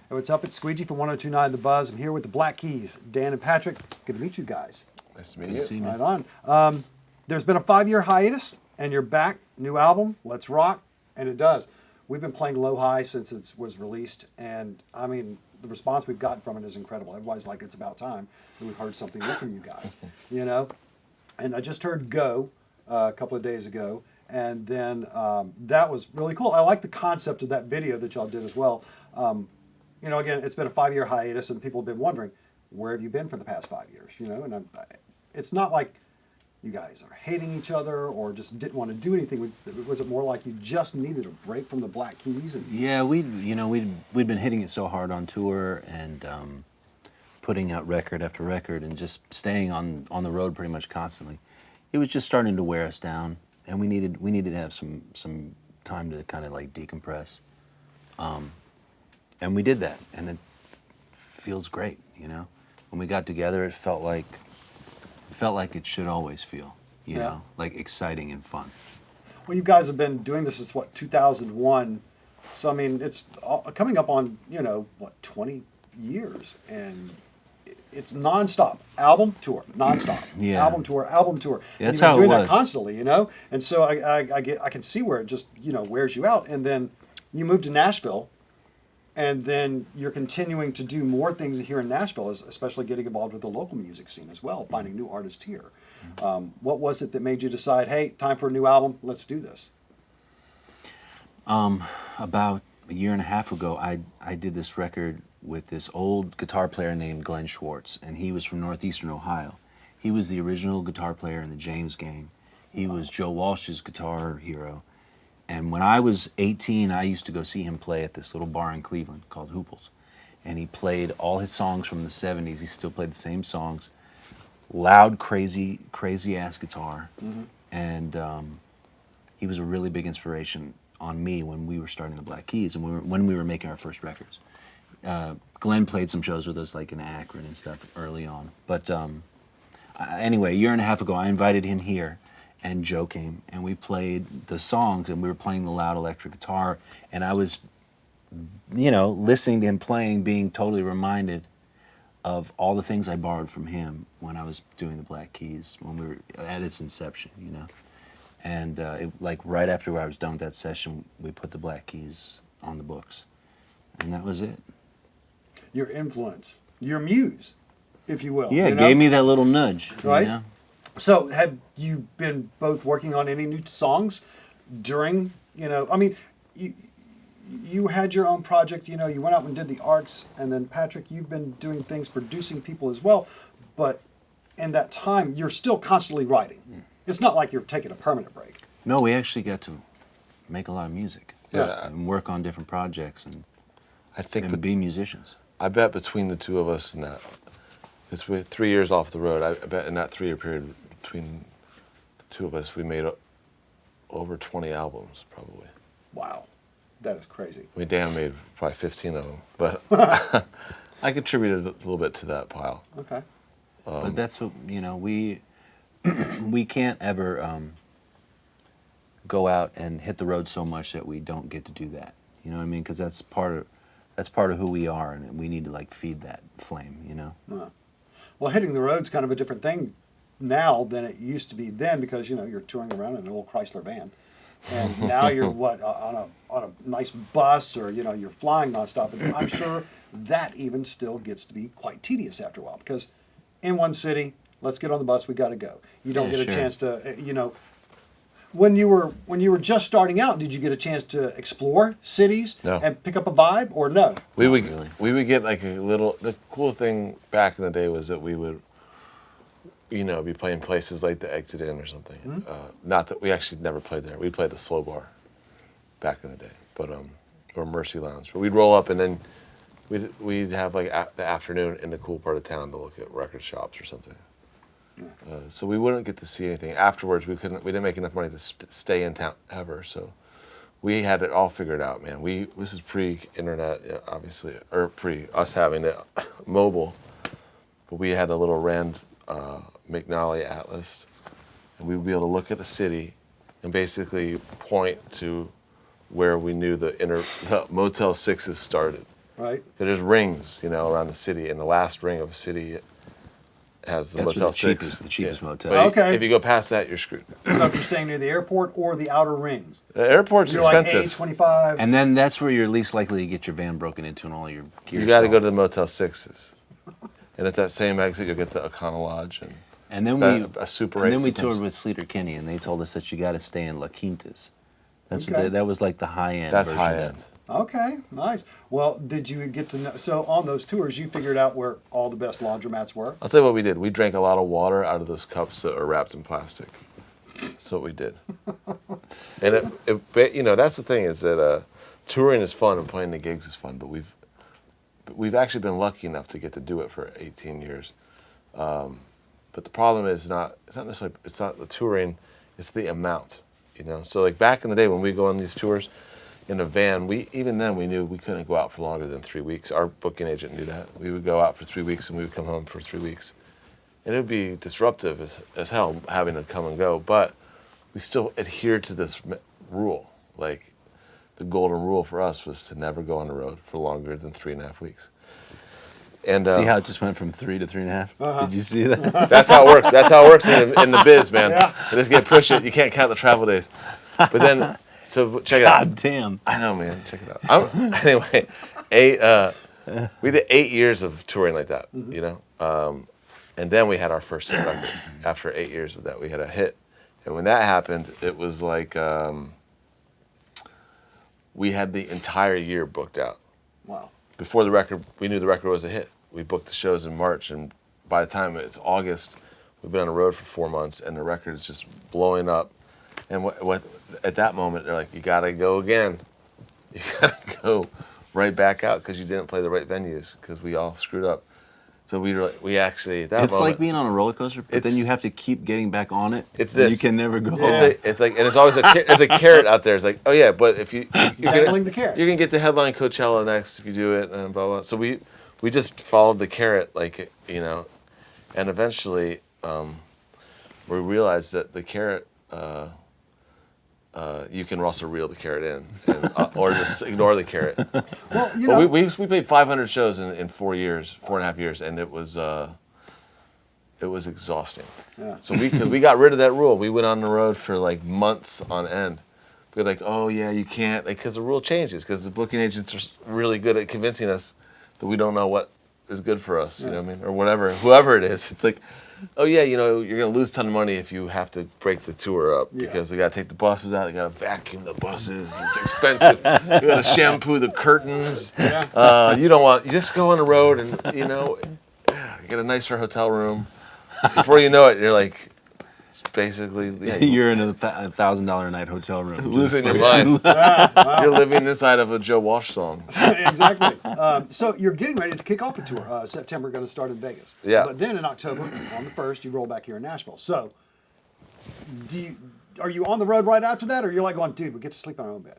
What's up? It's sQueeGee from 102.9 The Buzz. I'm here with the Black Keys, Dan and Patrick. Good to meet you guys. Nice to meet you. Right on. There's been a 5-year hiatus, and you're back. New album, Let's Rock, and it does. We've been playing Low High since it was released, and I mean, the response we've gotten from it is incredible. Everybody's like, it's about time that we've heard something new from you guys, you know? And I just heard Go a couple of days ago, and then that was really cool. I like the concept of that video that y'all did as well. You know, again, it's been a 5-year hiatus, and people have been wondering, where have you been for the past 5 years? You know, and it's not like you guys are hating each other or just didn't want to do anything. Was it more like you just needed a break from the Black Keys? Yeah, we'd been hitting it so hard on tour and putting out record after record and just staying on the road pretty much constantly. It was just starting to wear us down, and we needed to have some time to kind of like decompress. And we did that, and it feels great, you know. When we got together, it felt like it should always feel, you know, like exciting and fun. Well, you guys have been doing this since, 2001. So, I mean, it's coming up on, 20 years. And it's nonstop. Album, tour, nonstop. Yeah. Album, tour, album, tour. Yeah, that's you've been how it doing was. that constantly, you know? And so I can see where it just, wears you out. And then you moved to Nashville. And then you're continuing to do more things here in Nashville, especially getting involved with the local music scene as well, finding new artists here. What was it that made you decide, hey, time for a new album, let's do this? About a year and a half ago, I did this record with this old guitar player named Glenn Schwartz, and he was from northeastern Ohio. He was the original guitar player in the James Gang. He was Joe Walsh's guitar hero. And when I was 18, I used to go see him play at this little bar in Cleveland called Hoople's. And he played all his songs from the 70s. He still played the same songs. Loud, crazy ass guitar. Mm-hmm. And he was a really big inspiration on me when we were starting the Black Keys and when we were making our first records. Glenn played some shows with us, like in Akron and stuff early on. But anyway, a year and a half ago, I invited him here. And Joe came, and we played the songs, and we were playing the loud electric guitar, and I was, listening to him playing, being totally reminded of all the things I borrowed from him when I was doing the Black Keys, when we were at its inception, And right after I was done with that session, we put the Black Keys on the books, and that was it. Your influence, your muse, if you will. Yeah, it gave me that little nudge, right? So have you been both working on any new songs during, you had your own project, you went out and did the arts, and then Patrick, you've been doing things, producing people as well, but in that time, you're still constantly writing. It's not like you're taking a permanent break. No, we actually got to make a lot of music. Yeah. And work on different projects and be musicians. I bet between the two of us and that, it's 3 years off the road, I bet in that 3-year period between the two of us, we made over 20 albums, probably. Wow. That is crazy. I mean, Dan made probably 15 of them, but I contributed a little bit to that pile. Okay. But that's what, we can't ever go out and hit the road so much that we don't get to do that. You know what I mean? Because that's part of who we are, and we need to feed that flame, Well, hitting the road's kind of a different thing now than it used to be then, because you're touring around in an old Chrysler van, and now you're on a nice bus, or you're flying nonstop. And I'm sure that even still gets to be quite tedious after a while, because in one city, let's get on the bus, we got to go. You don't get a chance to When you were just starting out, did you get a chance to explore cities and pick up a vibe, or no? We would get like a little. The cool thing back in the day was that we would, be playing places like the Exit Inn or something. Mm-hmm. Not that we actually never played there. We played the Slow Bar back in the day, but or Mercy Lounge. But we'd roll up and then we'd have like the afternoon in the cool part of town to look at record shops or something. So we wouldn't get to see anything afterwards. We didn't make enough money to stay in town ever. So we had it all figured out, man. This is pre-internet, obviously, or pre us having it mobile. But we had a little Rand McNally atlas, and we would be able to look at the city and basically point to where we knew the Motel 6s started. Right. There's rings, you know, around the city, and the last ring of a city has the That's Motel the 6. cheapest- the cheapest motel. But Okay. if you go past that, you're screwed. So if you're staying near the airport or the outer rings, The airport's you're expensive. like $8.25. And then that's where you're least likely to get your van broken into and all your gear. You got to go stolen. to the Motel 6s. And at that same exit, you'll get the Econo Lodge and And then a Super 8 and then we sometimes. toured with Sleater Kinney, and they told us that you got to stay in La Quintas. That's Okay. that was like the high end. That's version high of it. end. Okay, nice. Well, did you get to know? So on those tours, you figured out where all the best laundromats were. I'll tell you what we did. We drank a lot of water out of those cups that are wrapped in plastic. That's what we did. And you know, that's the thing is that touring is fun and playing the gigs is fun, but we've actually been lucky enough to get to do it for 18 years. But the problem is it's not necessarily it's not the touring, it's the amount. You know, so like back in the day when we go on these tours in a van, even then we knew we couldn't go out for longer than 3 weeks. Our booking agent knew that. We would go out for 3 weeks and we would come home for 3 weeks. And it would be disruptive as hell having to come and go, but we still adhered to this rule. Like the golden rule for us was to never go on the road for longer than 3.5 weeks. And See how it just went from 3 to 3.5? Did you see that? that's how it works. That's how it works in the biz, man. Yeah. You just get push it. You can't count the travel days. But then, so check it out. God damn. I know, man. Check it out. Anyway, we did 8 years of touring like that, you know? And then we had our first hit record. After 8 years of that, we had a hit. And when that happened, it was like we had the entire year booked out. Wow. Before the record, we knew the record was a hit. We booked the shows in March, and by the time it's August, we've been on the road for 4 months, and the record is just blowing up. And what at that moment, they're like, you gotta go again. You gotta go right back out because you didn't play the right venues because we all screwed up. So we actually at that It's moment, like being on a roller coaster, but then It's- you have to keep getting back on it. It's and this. You can never go Yeah. home. it's like, and it's always there's a carrot out there. It's like, oh yeah, but if you're Dangling the carrot. you're gonna get the headline Coachella next if you do it, and blah blah. So we just followed the carrot, like, you know, and eventually we realized that the carrot you can also reel the carrot in, and, or just ignore the carrot. Well, you But know, we played 500 shows in 4 years, 4.5 years, and it was exhausting. Yeah. So we got rid of that rule. We went on the road for like months on end. We were like, oh yeah, you can't, because the rule changes, because the booking agents are really good at convincing us that we don't know what is good for us. You know what I mean, or whatever, whoever it is. It's like, oh yeah, you know, you're gonna lose a ton of money if you have to break the tour up because they gotta take the buses out, they gotta vacuum the buses, it's expensive. You gotta shampoo the curtains. You just go on the road and you know, get a nicer hotel room. Before you know it, you're like, it's basically You're in a $1,000 a night hotel room. losing your mind. You're living inside of a Joe Walsh song. exactly. So you're getting ready to kick off a tour. September, going to start in Vegas. Yeah. But then in October, on the 1st, you roll back here in Nashville. So, are you on the road right after that, or you're like going, dude, we get to sleep in our own bed?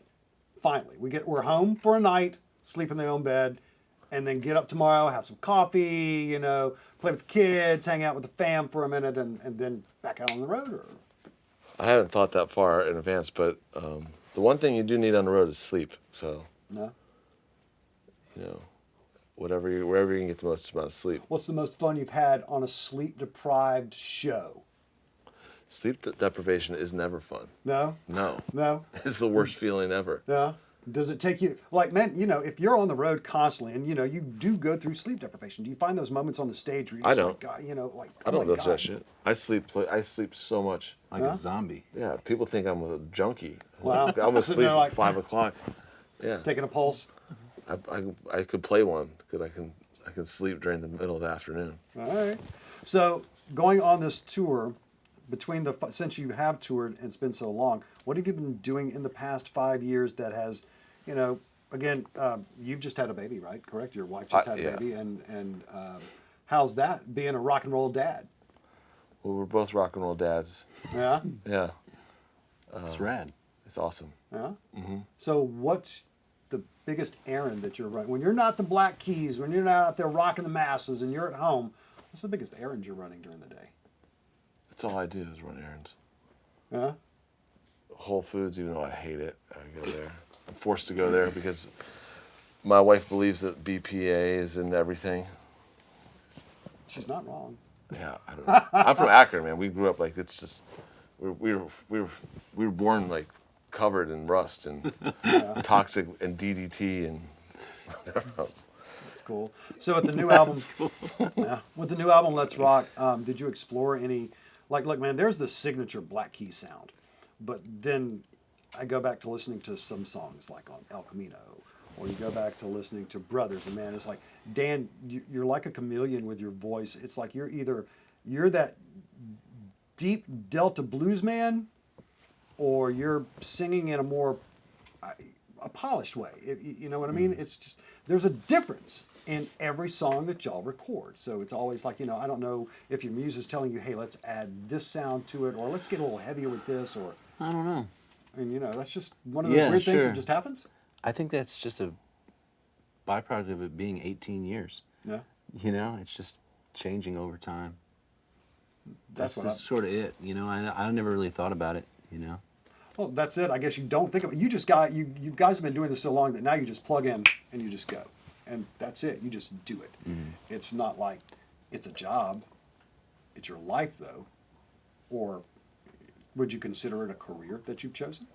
Finally, we're home for a night, sleep in their own bed, and then get up tomorrow, have some coffee, you know, play with the kids, hang out with the fam for a minute, and then back out on the road? Or I haven't thought that far in advance, but the one thing you do need on the road is sleep. So, no? you know, wherever you can get the most amount of sleep. What's the most fun you've had on a sleep-deprived show? Sleep deprivation is never fun. No? No. No? It's the worst feeling ever. Yeah. Does it take you, like, man, you know, if you're on the road constantly and, you know, you do go through sleep deprivation, do you find those moments on the stage where you're I just don't. like, God, you know, like, I oh don't my go through that God. shit. I sleep so much. Like a zombie. Yeah, people think I'm a junkie. Wow. I'm asleep Sitting there at like- 5 o'clock. Yeah. Taking a pulse? I could play one because I can sleep during the middle of the afternoon. All right. So, going on this tour, since you have toured and it's been so long, what have you been doing in the past 5 years that has, you know, again, you've just had a baby, right? Correct? Your wife just had a yeah. baby, and how's that being a rock and roll dad? Well, we're both rock and roll dads. Yeah, Yeah, It's rad. it's awesome. yeah. So what's the biggest errand that you're running when you're not the Black Keys, when you're not out there rocking the masses, and you're at home? What's the biggest errand you're running during the day? That's all I do is run errands. Yeah. Whole Foods, even though I hate it, I go there. I'm forced to go there because My wife believes that BPA is in everything. She's not wrong. Yeah, I don't know. I'm from Akron, man. We grew up like it's just we were born like covered in rust and toxic and DDT and It's cool. So with the new album, yeah, with the new album, Let's Rock, did you explore any, like, look, man, there's the signature Black Keys sound, but then I go back to listening to some songs like on El Camino, or you go back to listening to Brothers, and man, it's like, Dan, you're like a chameleon with your voice. It's like you're that deep Delta blues man, or you're singing in a more a polished way. You know what I mean? It's just there's a difference in every song that y'all record. So it's always like, I don't know if your muse is telling you, hey, let's add this sound to it, or let's get a little heavier with this, or I don't know. I mean, that's just one of those weird things that just happens. I think that's just a byproduct of it being 18 years. Yeah. It's just changing over time. That's just sort of it. I never really thought about it. Well, that's it. I guess you don't think of it. You guys have been doing this so long that now you just plug in and you just go. And that's it. You just do it. Mm-hmm. It's not like it's a job. It's your life, though. Or would you consider it a career that you've chosen?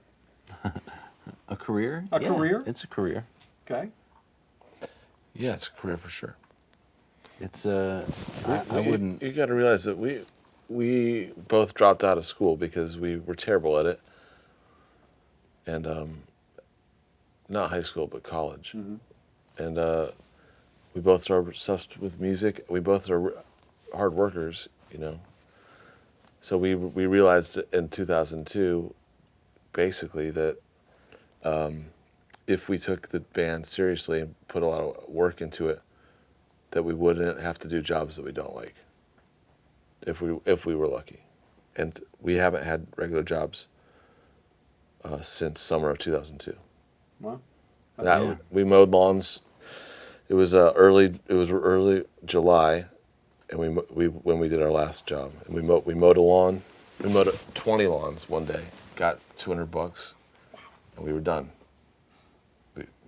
A career? A career? It's a career. Okay. yeah, it's a career for sure. It's I wouldn't. You got to realize that we both dropped out of school because we were terrible at it, and not high school but college, and we both are obsessed with music. We both are hard workers, So we realized in 2002, basically that if we took the band seriously and put a lot of work into it, that we wouldn't have to do jobs that we don't like. If we were lucky, and we haven't had regular jobs since summer of 2002. Well, We mowed lawns. It was early July, and when we did our last job, and we mowed a lawn. We mowed 20 lawns one day. Got $200, and we were done.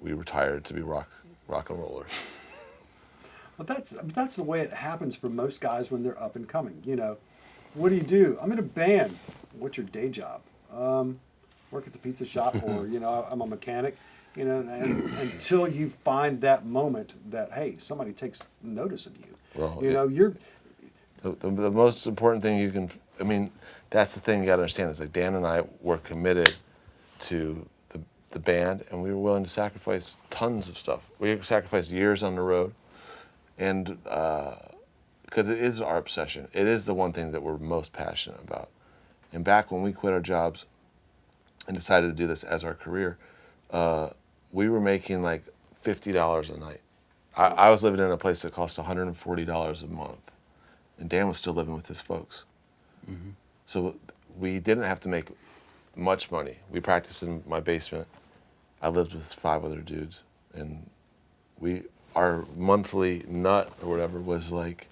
We retired to be rock and rollers. But that's the way it happens for most guys when they're up and coming. What do you do? I'm in a band. What's your day job? Work at the pizza shop, or I'm a mechanic. And until you find that moment that, hey, somebody takes notice of you. Well, you're the most important thing you can. I mean, that's the thing you got to understand is like Dan and I were committed to the band, and we were willing to sacrifice tons of stuff. We sacrificed years on the road. And because it is our obsession, it is the one thing that we're most passionate about. And back when we quit our jobs and decided to do this as our career, we were making like $50 a night. I was living in a place that cost $140 a month, and Dan was still living with his folks. Mm-hmm. So we didn't have to make much money. We practiced in my basement. I lived with 5 other dudes, and our monthly nut or whatever was like,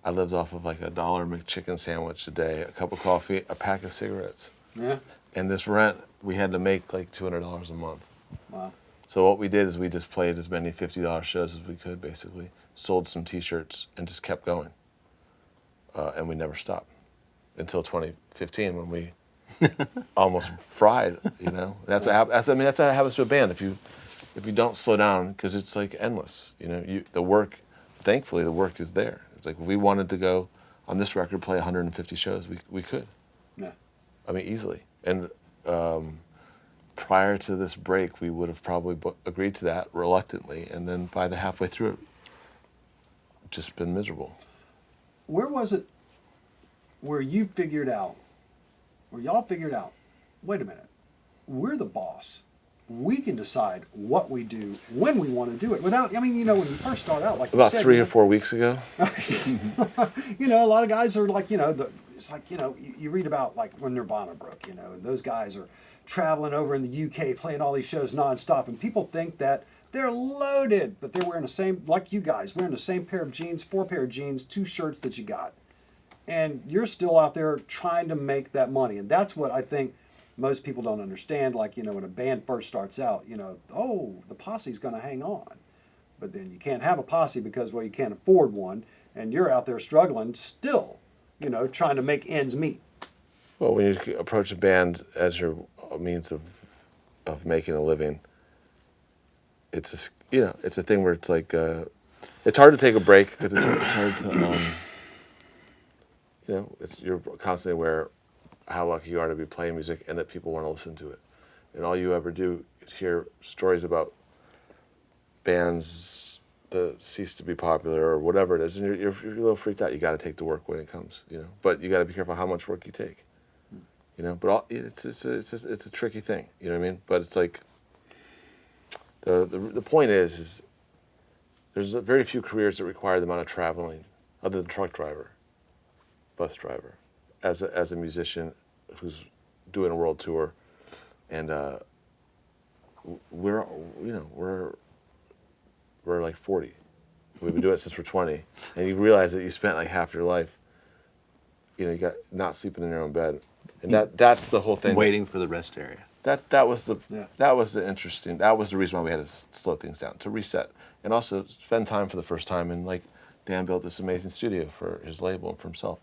I lived off of like $1 McChicken sandwich a day, a cup of coffee, a pack of cigarettes. Yeah. And this rent, we had to make like $200 a month. Wow. So what we did is we just played as many $50 shows as we could, basically, sold some T-shirts, and just kept going. And we never stopped until 2015 when we almost fried. That's what happens. That's how it happens to a band. If you don't slow down, because it's like endless. The work, thankfully, the work is there. It's like if we wanted to go on this record, play 150 shows, we could. Yeah. Easily. And prior to this break, we would have probably agreed to that reluctantly, and then by the halfway through it, just been miserable. Where was it where y'all figured out, wait a minute, we're the boss. We can decide what we do when we want to do it. Without, when you first start out, like about you said, 3 or 4 weeks ago. A lot of guys are like, it's like, you read about like when Nirvana broke, and those guys are traveling over in the UK playing all these shows nonstop, and people think that they're loaded, but they're wearing the same, like you guys, wearing the same pair of jeans, 4 pair of jeans, 2 shirts that you got. And you're still out there trying to make that money. And that's what I think most people don't understand. Like, you know, when a band first starts out, you know, oh, the posse's going to hang on. But then you can't have a posse because, well, you can't afford one. And you're out there struggling still, you know, trying to make ends meet. Well, when you approach a band as your means of making a living, it's a thing where it's like it's hard to take a break because it's hard to you're constantly aware how lucky you are to be playing music and that people want to listen to it, and all you ever do is hear stories about bands that cease to be popular or whatever it is, and you're a little freaked out. You got to take the work when it comes, but you got to be careful how much work you take. But it's a tricky thing, you know what I mean? But it's like the point is there's very few careers that require the amount of traveling, other than truck driver, bus driver, as a musician who's doing a world tour, and we're like 40. We've been doing it since we're 20, and you realize that you spent like half your life, you got not sleeping in your own bed. And that's the whole thing. Waiting for the rest area. That was the interesting. That was the reason why we had to slow things down, to reset, and also spend time for the first time. And like Dan built this amazing studio for his label and for himself.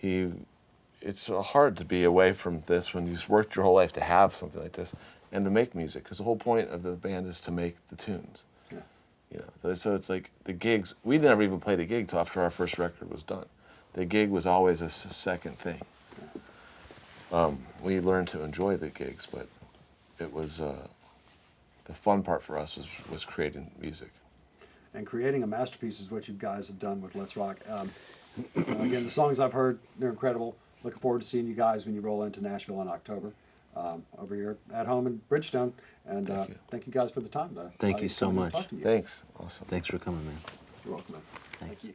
It's hard to be away from this when you've worked your whole life to have something like this and to make music, because the whole point of the band is to make the tunes. Yeah. So it's like the gigs. We never even played a gig till after our first record was done. The gig was always a second thing. We learned to enjoy the gigs, but it was the fun part for us was creating music. And creating a masterpiece is what you guys have done with Let's Rock. Again, the songs I've heard, they're incredible. Looking forward to seeing you guys when you roll into Nashville in October, over here at home in Bridgestone. And thank you guys for the time. Thank you so much. Thanks. Awesome. Thanks for coming, man. You're welcome, man. Thanks. Thank you.